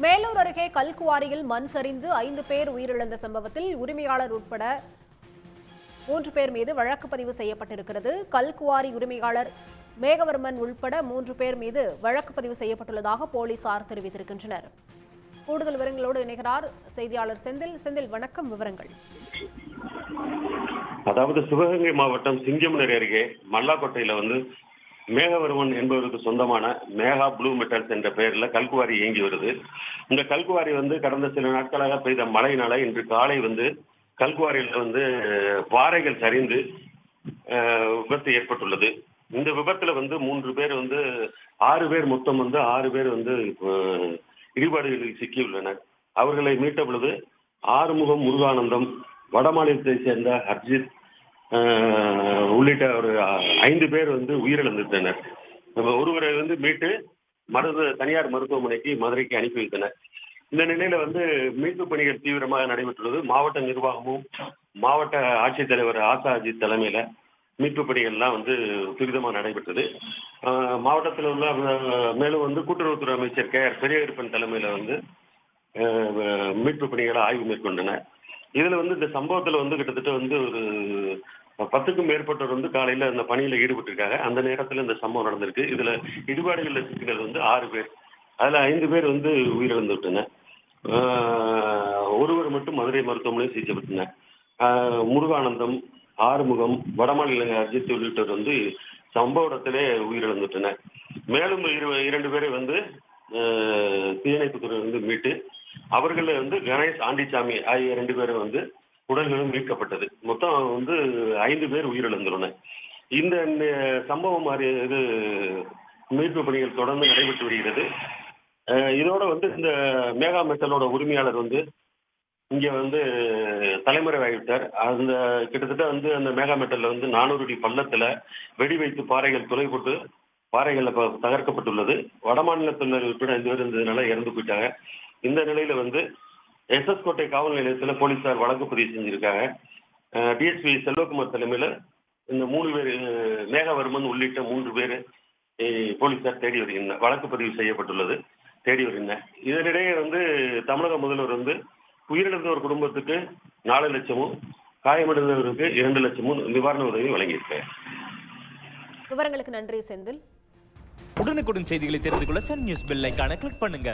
மேலூர் அருகே கல்குவாரியில் மண் சரிந்து 5 பேர் உயிரிழந்த சம்பவத்தில் உரிமையாளர் உட்பட 3 பேர் மீது வழக்கு பதிவு செய்யப்பட்டிருக்கிறது. கல்குவாரி உரிமையாளர் மேகவர்மன் உள்பட 3 பேர் மீது வழக்கு பதிவு செய்யப்பட்டுள்ளதாக போலீசார் தெரிவித்திருக்கின்றனர். கூடுதல் விவரங்களோடு இணைகிறார் செய்தியாளர் செந்தில். செந்தில், வணக்கம். விவரங்கள். அதாவது சிவகங்கை மாவட்டம் சிங்கம்நேரி அருகே மல்லாக்கோட்டையில மேகவர்மன் என்பவருக்கு சொந்தமான மேகா ப்ளூ மெட்டல்ஸ் என்ற பெயரில் கல்குவாரி இயங்கி வருது. இந்த கல்குவாரி கடந்த சில நாட்களாக பெய்த மழையினால இன்று காலை கல்குவாரியில் பாறைகள் சரிந்து விபத்து ஏற்பட்டுள்ளது. இந்த விபத்துல 3 பேர் 6 பேர் மொத்தம் 6 பேர் இடிபாடுகளில் சிக்கியுள்ளனர். அவர்களை மீட்ட பொழுது ஆறுமுகம், முருகானந்தம், வடமாநிலத்தை சேர்ந்த ஹர்ஜித் உள்ளிட்ட ஒரு 5 பேர் உயிரிழந்துள்ளனர். ஒருவரை மீட்டு தனியார் மருத்துவமனைக்கு மதுரைக்கு அனுப்பி வைத்தனர். இந்த நிலையில மீட்பு பணிகள் தீவிரமாக நடைபெற்றுள்ளது. மாவட்ட நிர்வாகமும் மாவட்ட ஆட்சித்தலைவர் ஆசா அஜித் தலைமையில மீட்பு பணிகள்லாம் துரிதமாக நடைபெற்றது. மாவட்டத்தில் உள்ள மேலும் கூட்டுறவுத்துறை அமைச்சர் KR பெரியகருப்பன் தலைமையில மீட்பு பணிகளை ஆய்வு மேற்கொண்டனர். இதுல இந்த சம்பவத்துல கிட்டத்தட்ட ஒரு 10க்கும் மேற்பட்டவர் காலையில அந்த பணியில ஈடுபட்டிருக்காங்க. அந்த நேரத்துல இந்த சம்பவம் நடந்திருக்கு. இதுல இடிபாடுகள்ல சிக்கினது 6 பேர். அதுல 5 பேர் உயிரிழந்து விட்டனர். ஒருவர் மட்டும் மதுரை மருத்துவமனையில் சிகிச்சை பெற்றனர். முருகானந்தம், ஆறுமுகம், வடமாநில அஜித் உள்ளிட்டவர் சம்பவ இடத்திலே உயிரிழந்துவிட்டனர். மேலும் 2 பேரை தீயணைப்புத்துறை மீட்டு அவர்கள் கணேஷ், ஆண்டிச்சாமி ஆகிய 2 பேரும் உடல்களும் மீட்கப்பட்டது. மொத்தம் 5 பேர் உயிரிழந்துள்ளனர். இந்த சம்பவம் மீட்பு பணிகள் தொடர்ந்து நடைபெற்று வருகிறது. இதோட இந்த மேகா மெட்டலோட உரிமையாளர் இங்க தலைமறைவாகிவிட்டார். அந்த கிட்டத்தட்ட அந்த மேகா மெட்டல்ல 400 அடி பள்ளத்துல வெடி வைத்து பாறைகள் துளை போட்டு பாறைகள் தகர்க்கப்பட்டுள்ளது. வடமாநிலத்தினர் உட்பட 5 பேர் இருந்ததுனால இறந்து போயிட்டாங்க. இந்த நிலையில SS கோட்டை காவல் நிலையத்தில் போலீசார் வழக்கு பதிவு செஞ்சிருக்காங்க. DSP செல்வகுமார் தலைமையில இந்த 3 பேர் மேகவர்மன் உள்ளிட்ட 3 பேர் போலீசார் தேடி வருகின்றனர். வழக்கு பதிவு செய்யப்பட்டுள்ளது, தேடி வருகின்றனர். இதனிடையே தமிழக முதல்வர் உயிரிழந்தவர் குடும்பத்துக்கு 4 லட்சமும் காயமடைந்தவருக்கு 2 லட்சமும் நிவாரண உதவி வழங்கியிருக்காங்க. விவரங்களுக்கு நன்றி செந்தில். உடனுக்குடன் செய்திகளை தெரிந்து கொள்ள சன் நியூஸ் பெல் ஐகானை கிளிக் பண்ணுங்க.